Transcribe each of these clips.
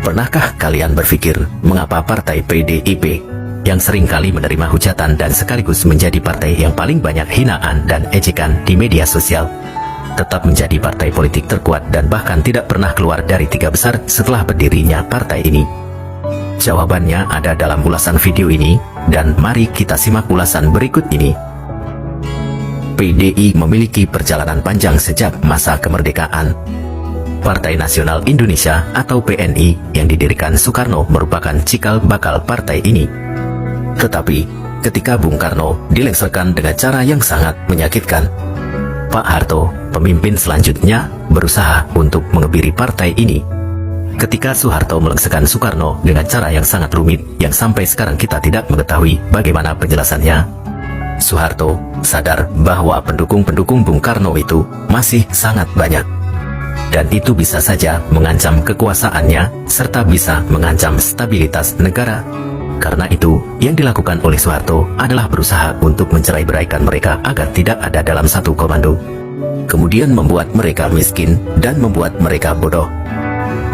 Pernahkah kalian berpikir mengapa partai PDIP yang seringkali menerima hujatan dan sekaligus menjadi partai yang paling banyak hinaan dan ejekan di media sosial, tetap menjadi partai politik terkuat dan bahkan tidak pernah keluar dari 3 besar setelah berdirinya partai ini? Jawabannya ada dalam ulasan video ini, dan mari kita simak ulasan berikut ini. PDI memiliki perjalanan panjang sejak masa kemerdekaan. Partai Nasional Indonesia atau PNI yang didirikan Soekarno merupakan cikal bakal partai ini. Tetapi, ketika Bung Karno dilengsarkan dengan cara yang sangat menyakitkan, Pak Harto, pemimpin selanjutnya, berusaha untuk mengebiri partai ini. Ketika Soeharto melengsarkan Soekarno dengan cara yang sangat rumit, yang sampai sekarang kita tidak mengetahui bagaimana penjelasannya, Soeharto sadar bahwa pendukung-pendukung Bung Karno itu masih sangat banyak. Dan itu bisa saja mengancam kekuasaannya, serta bisa mengancam stabilitas negara. Karena itu, yang dilakukan oleh Soeharto adalah berusaha untuk mencerai-beraikan mereka agar tidak ada dalam satu komando. Kemudian membuat mereka miskin dan membuat mereka bodoh.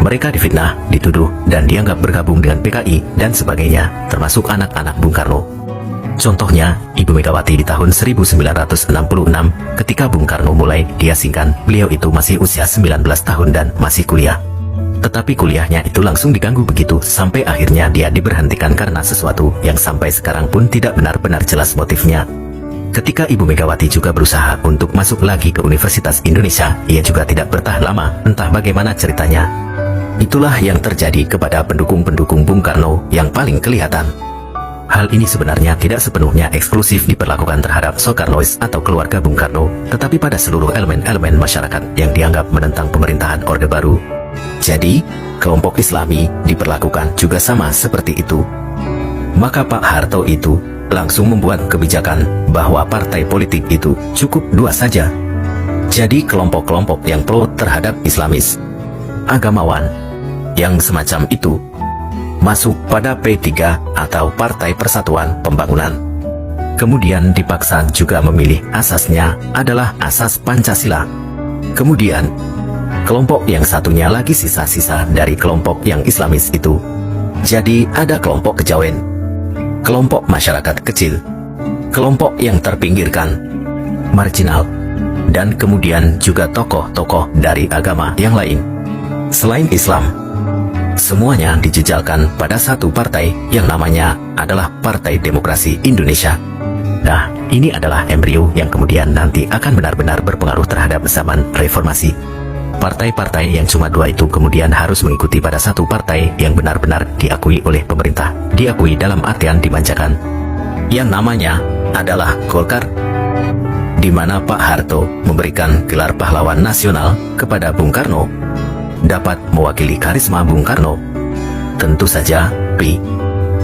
Mereka difitnah, dituduh, dan dianggap bergabung dengan PKI dan sebagainya, termasuk anak-anak Bung Karno. Contohnya, Ibu Megawati di tahun 1966, ketika Bung Karno mulai diasingkan, beliau itu masih usia 19 tahun dan masih kuliah. Tetapi kuliahnya itu langsung diganggu begitu, sampai akhirnya dia diberhentikan karena sesuatu yang sampai sekarang pun tidak benar-benar jelas motifnya. Ketika Ibu Megawati juga berusaha untuk masuk lagi ke Universitas Indonesia, ia juga tidak bertahan lama, entah bagaimana ceritanya. Itulah yang terjadi kepada pendukung-pendukung Bung Karno yang paling kelihatan. Hal ini sebenarnya tidak sepenuhnya eksklusif diperlakukan terhadap Soekarnois atau keluarga Bung Karno, tetapi pada seluruh elemen-elemen masyarakat yang dianggap menentang pemerintahan Orde Baru. Jadi, kelompok Islami diperlakukan juga sama seperti itu. Maka Pak Harto itu langsung membuat kebijakan bahwa partai politik itu cukup 2 saja. Jadi kelompok-kelompok yang pro terhadap Islamis, agamawan, yang semacam itu masuk pada P3 atau Partai Persatuan Pembangunan. Kemudian dipaksa juga memilih asasnya adalah asas Pancasila. Kemudian, kelompok yang satunya lagi sisa-sisa dari kelompok yang Islamis itu. Jadi ada kelompok kejawen, kelompok masyarakat kecil, kelompok yang terpinggirkan, marginal, dan kemudian juga tokoh-tokoh dari agama yang lain selain Islam. Semuanya dijejalkan pada satu partai yang namanya adalah Partai Demokrasi Indonesia. Nah, ini adalah embrio yang kemudian nanti akan benar-benar berpengaruh terhadap zaman reformasi. Partai-partai yang cuma 2 itu kemudian harus mengikuti pada satu partai yang benar-benar diakui oleh pemerintah, diakui dalam artian dimanjakan, yang namanya adalah Golkar, di mana Pak Harto memberikan gelar pahlawan nasional kepada Bung Karno, dapat mewakili karisma Bung Karno. Tentu saja,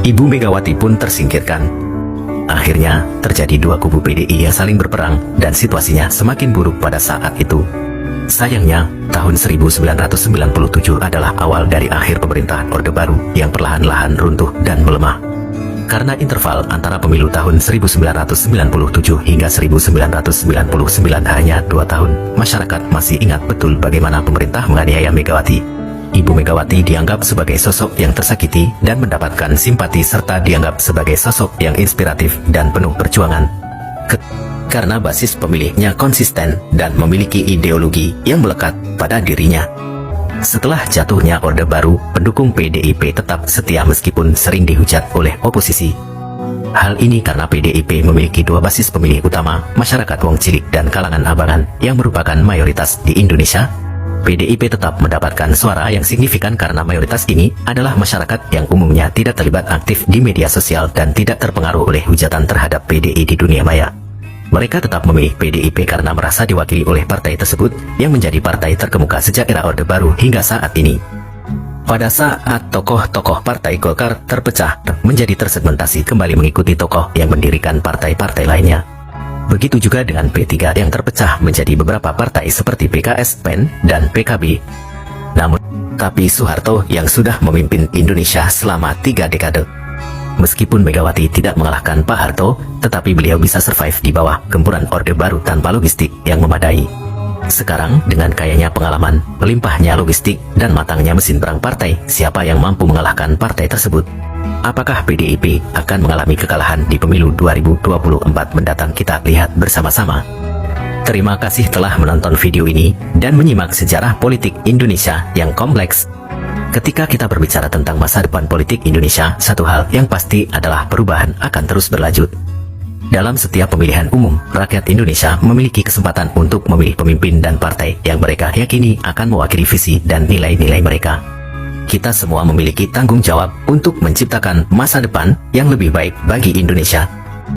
Ibu Megawati pun tersingkirkan. Akhirnya, terjadi 2 kubu PDI yang saling berperang, dan situasinya semakin buruk pada saat itu. Sayangnya, tahun 1997 adalah awal dari akhir pemerintahan Orde Baru yang perlahan-lahan runtuh dan melemah. Karena interval antara pemilu tahun 1997 hingga 1999 hanya 2 tahun, masyarakat masih ingat betul bagaimana pemerintah menganiaya Megawati. Ibu Megawati dianggap sebagai sosok yang tersakiti dan mendapatkan simpati serta dianggap sebagai sosok yang inspiratif dan penuh perjuangan. Karena basis pemilihnya konsisten dan memiliki ideologi yang melekat pada dirinya. Setelah jatuhnya Orde Baru, pendukung PDIP tetap setia meskipun sering dihujat oleh oposisi. Hal ini karena PDIP memiliki 2 basis pemilih utama, masyarakat wong cilik dan kalangan abangan, yang merupakan mayoritas di Indonesia. PDIP tetap mendapatkan suara yang signifikan karena mayoritas ini adalah masyarakat yang umumnya tidak terlibat aktif di media sosial dan tidak terpengaruh oleh hujatan terhadap PDI di dunia maya. Mereka tetap memilih PDIP karena merasa diwakili oleh partai tersebut yang menjadi partai terkemuka sejak era Orde Baru hingga saat ini. Pada saat tokoh-tokoh partai Golkar terpecah menjadi tersegmentasi kembali mengikuti tokoh yang mendirikan partai-partai lainnya. Begitu juga dengan P3 yang terpecah menjadi beberapa partai seperti PKS, PEN, dan PKB. Tapi Soeharto yang sudah memimpin Indonesia selama 3 dekade. Meskipun Megawati tidak mengalahkan Pak Harto, tetapi beliau bisa survive di bawah gempuran Orde Baru tanpa logistik yang memadai. Sekarang, dengan kayanya pengalaman, melimpahnya logistik, dan matangnya mesin perang partai, siapa yang mampu mengalahkan partai tersebut? Apakah PDIP akan mengalami kekalahan di pemilu 2024 mendatang? Kita lihat bersama-sama. Terima kasih telah menonton video ini dan menyimak sejarah politik Indonesia yang kompleks. Ketika kita berbicara tentang masa depan politik Indonesia, satu hal yang pasti adalah perubahan akan terus berlanjut. Dalam setiap pemilihan umum, rakyat Indonesia memiliki kesempatan untuk memilih pemimpin dan partai yang mereka yakini akan mewakili visi dan nilai-nilai mereka. Kita semua memiliki tanggung jawab untuk menciptakan masa depan yang lebih baik bagi Indonesia.